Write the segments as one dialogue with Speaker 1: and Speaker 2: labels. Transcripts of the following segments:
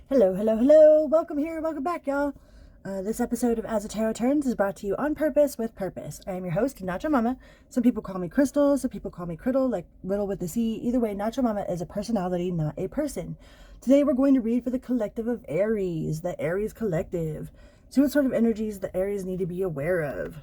Speaker 1: Hello, hello, hello. Welcome here. Welcome back, y'all. This episode of As a Tarot Turns is brought to you on purpose with purpose. I am your host, Nacho Mama. Some people call me Crystal. Some people call me Criddle, like Riddle with the C. Either way, Nacho Mama is a personality, not a person. Today, we're going to read for the collective of Aries, the Aries collective. See what sort of energies the Aries need to be aware of.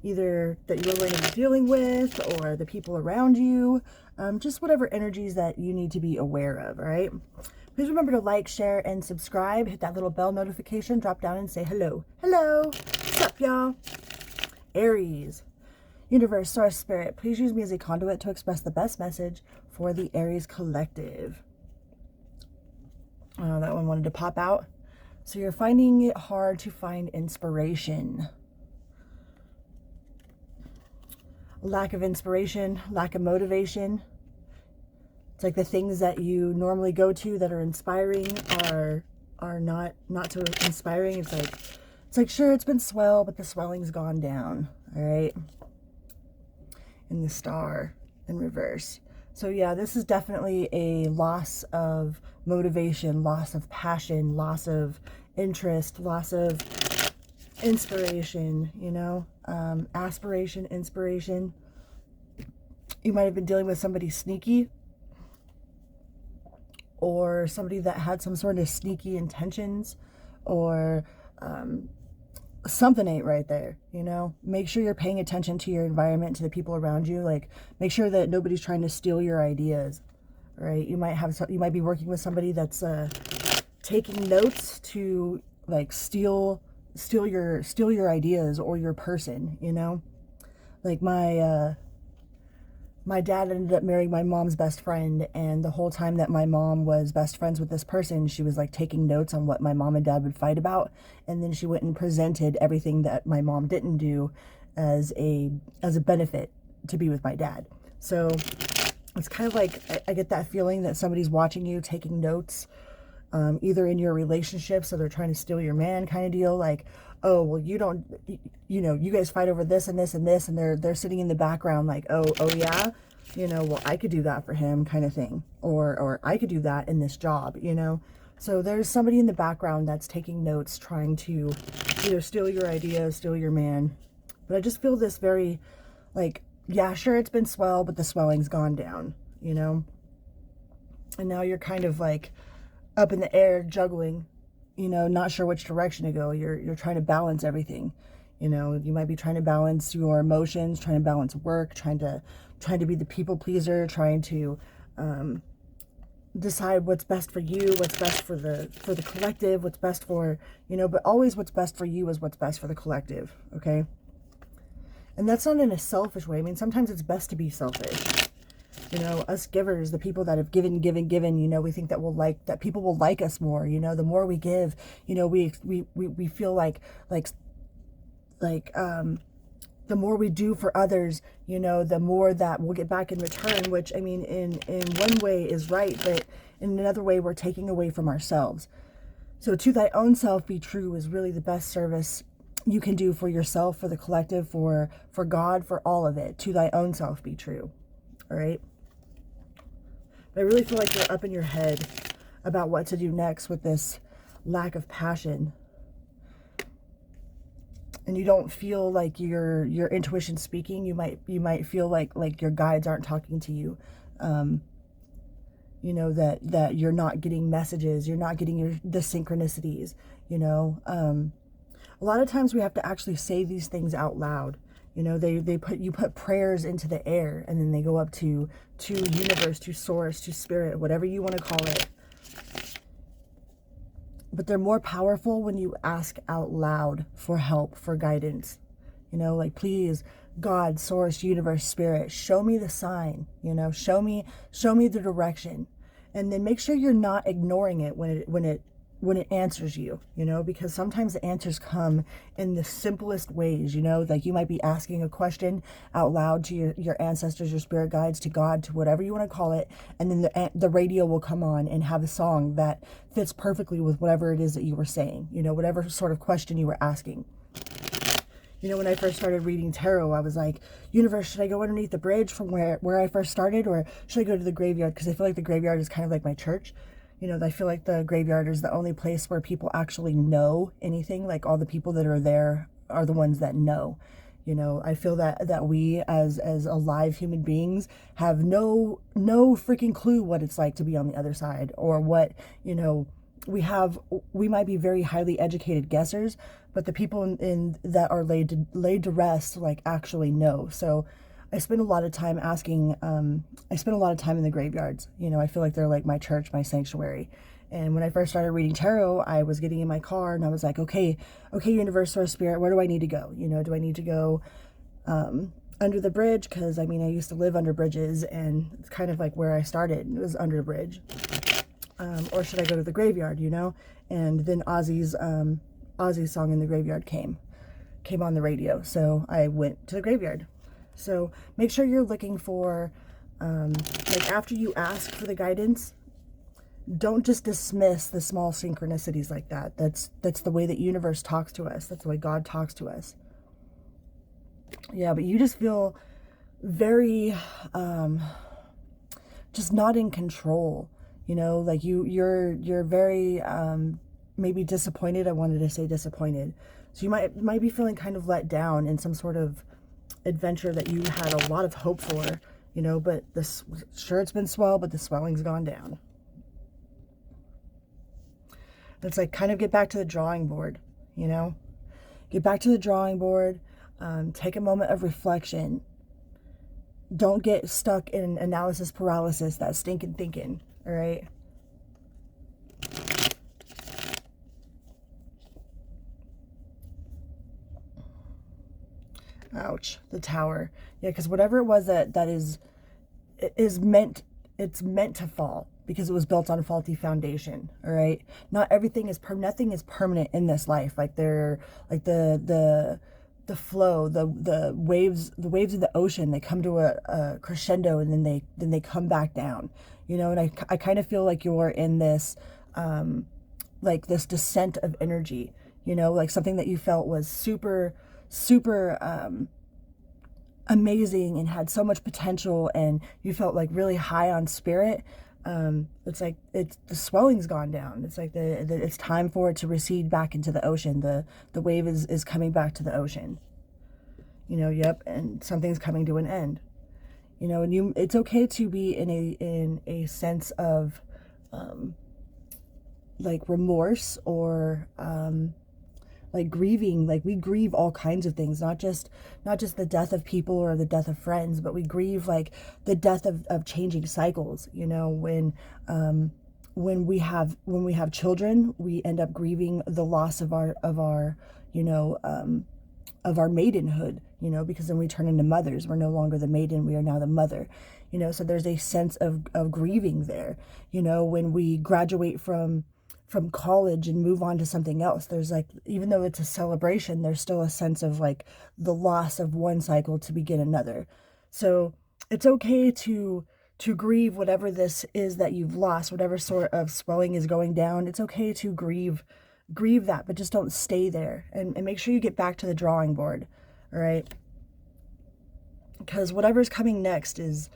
Speaker 1: Either that you're going to be dealing with or the people around you. Just whatever energies that you need to be aware of, all right? Please remember to like, share, and subscribe. Hit that little bell notification. Drop down and say hello. Hello. What's up, y'all? Aries. Universe, Source, Spirit, please use me as a conduit to express the best message for the Aries collective. That one wanted to pop out. So you're finding it hard to find inspiration. Lack of inspiration, lack of motivation. It's like the things that you normally go to that are inspiring are not so inspiring. It's like sure, it's been swell, but the swelling's gone down. All right. In the Star in reverse. So yeah, this is definitely a loss of motivation, loss of passion, loss of interest, loss of inspiration, aspiration, inspiration. You might have been dealing with somebody sneaky, or somebody that had some sort of sneaky intentions, or something ain't right there, Make sure you're paying attention to your environment, to the people around you. Like, make sure that nobody's trying to steal your ideas, right? You might be working with somebody that's taking notes to like steal your ideas or your person, Like my dad ended up marrying my mom's best friend, and the whole time that my mom was best friends with this person, she was like taking notes on what my mom and dad would fight about, and then she went and presented everything that my mom didn't do as a benefit to be with my dad. So it's kind of like I get that feeling that somebody's watching you, taking notes, either in your relationship, so they're trying to steal your man kind of deal, like, oh, well, you don't, you guys fight over this and this and this, and they're sitting in the background like, oh yeah, well, I could do that for him kind of thing, or I could do that in this job, So there's somebody in the background that's taking notes, trying to either steal your ideas, steal your man. But I just feel this very, like, yeah, sure, it's been swell, but the swelling's gone down, And now you're kind of like up in the air juggling, not sure which direction to go. You're trying to balance everything. You might be trying to balance your emotions, trying to balance work, trying to be the people pleaser, trying to decide what's best for you, what's best for the collective, what's best for, but always what's best for you is what's best for the collective, okay? And that's not in a selfish way. I mean, sometimes it's best to be selfish. Us givers, the people that have given, we think that people will like us more, the more we give, we feel like the more we do for others, the more that we'll get back in return, which, I mean, in one way is right, but in another way, we're taking away from ourselves. So to thy own self be true is really the best service you can do for yourself, for the collective, for God, for all of it. To thy own self be true. All right. But I really feel like you're up in your head about what to do next with this lack of passion. And you don't feel like your intuition speaking. You might feel like your guides aren't talking to you. That you're not getting messages. You're not getting the synchronicities. A lot of times we have to actually say these things out loud. You put prayers into the air, and then they go up to universe, to source, to spirit, whatever you want to call it. But they're more powerful when you ask out loud for help, for guidance. Like, please, God, source, universe, spirit, show me the sign, show me the direction. And then make sure you're not ignoring it when it answers you, because sometimes the answers come in the simplest ways, like you might be asking a question out loud to your ancestors, your spirit guides, to God, to whatever you want to call it. And then the radio will come on and have a song that fits perfectly with whatever it is that you were saying, whatever sort of question you were asking. When I first started reading tarot, I was like, universe, should I go underneath the bridge from where I first started, or should I go to the graveyard? Because I feel like the graveyard is kind of like my church. You know, I feel like the graveyard is the only place where people actually know anything. Like all the people that are there are the ones that know. You know, I feel that we as alive human beings have no freaking clue what it's like to be on the other side, or what, you know, we might be very highly educated guessers, but the people in that are laid to rest like actually know. So I spend a lot of time asking, I spend a lot of time in the graveyards. You know, I feel like they're like my church, my sanctuary. And when I first started reading tarot, I was getting in my car and I was like, okay, universe or spirit, where do I need to go? You know, do I need to go under the bridge? Because I mean, I used to live under bridges, and it's kind of like where I started. It was under a bridge. Or should I go to the graveyard, you know? And then Ozzy's song In the Graveyard came on the radio. So I went to the graveyard. So make sure you're looking for, like after you ask for the guidance, don't just dismiss the small synchronicities like that. That's the way that universe talks to us. That's the way God talks to us. Yeah, but you just feel very, just not in control. You know, like you're very, maybe disappointed. I wanted to say disappointed. So you might be feeling kind of let down in some sort of adventure that you had a lot of hope for, you know, but sure, it's been swell, but the swelling's gone down. It's like kind of get back to the drawing board, you know, get back to the drawing board, take a moment of reflection. Don't get stuck in analysis paralysis, that stinking thinking, all right? Ouch, the Tower. Yeah, because whatever it was that is meant, it's meant to fall because it was built on a faulty foundation. All right, not everything is nothing is permanent in this life. Like the flow, the waves of the ocean, they come to a crescendo and then they come back down. You know, and I kind of feel like you're in this like this descent of energy. You know, like something that you felt was super amazing and had so much potential, and you felt like really high on spirit. It's like the swelling's gone down. It's like it's time for it to recede back into the ocean. The wave is coming back to the ocean. You know, yep, and something's coming to an end. You know, and it's okay to be in a sense of like remorse or like grieving. Like we grieve all kinds of things, not just the death of people or the death of friends, but we grieve like the death of changing cycles. You know, when we have children, we end up grieving the loss of our you know, of our maidenhood, you know, because then we turn into mothers. We're no longer the maiden, we are now the mother. You know, so there's a sense of grieving there. You know, when we graduate from college and move on to something else, there's like, even though it's a celebration, there's still a sense of like the loss of one cycle to begin another. So it's okay to grieve whatever this is that you've lost, whatever sort of swelling is going down. It's okay to grieve that, but just don't stay there, and make sure you get back to the drawing board. All right, because whatever's coming next is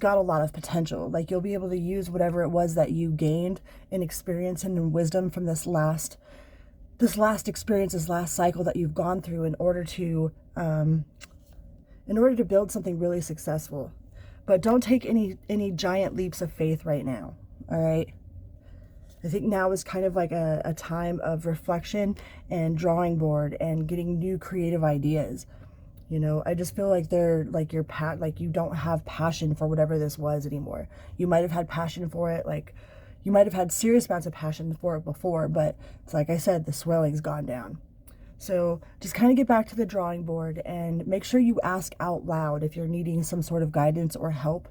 Speaker 1: got a lot of potential. Like you'll be able to use whatever it was that you gained in experience and in wisdom from this last experience, this last cycle that you've gone through, in order to build something really successful. But don't take any giant leaps of faith right now. All right, I think now is kind of like a time of reflection and drawing board and getting new creative ideas. You know, I just feel like like you don't have passion for whatever this was anymore. You might have had passion for it, like you might have had serious amounts of passion for it before, but it's like I said, the swelling's gone down. So just kind of get back to the drawing board and make sure you ask out loud if you're needing some sort of guidance or help.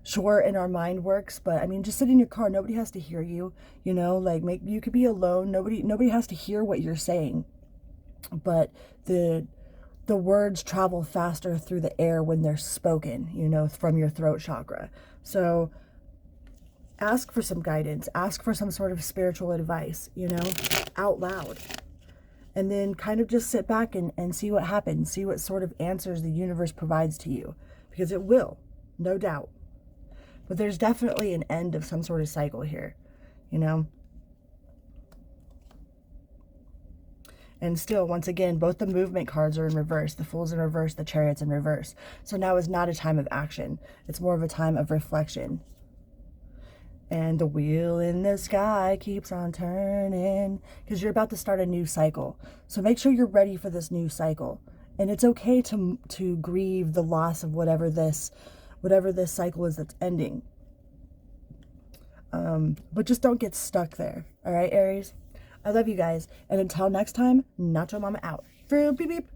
Speaker 1: Sure, in our mind works, but I mean, just sit in your car. Nobody has to hear you, you know, like you could be alone. Nobody has to hear what you're saying, but the words travel faster through the air when they're spoken, you know, from your throat chakra. So ask for some guidance, ask for some sort of spiritual advice, you know, out loud. And then kind of just sit back and see what happens, see what sort of answers the universe provides to you, because it will, no doubt. But there's definitely an end of some sort of cycle here, you know? And still, once again, both the movement cards are in reverse. The Fool's in reverse, the Chariot's in reverse. So now is not a time of action. It's more of a time of reflection. And the wheel in the sky keeps on turning, because you're about to start a new cycle. So make sure you're ready for this new cycle. And it's okay to grieve the loss of whatever this cycle is that's ending. But just don't get stuck there. All right, Aries? I love you guys. And until next time, Nacho Mama out. Beep, beep.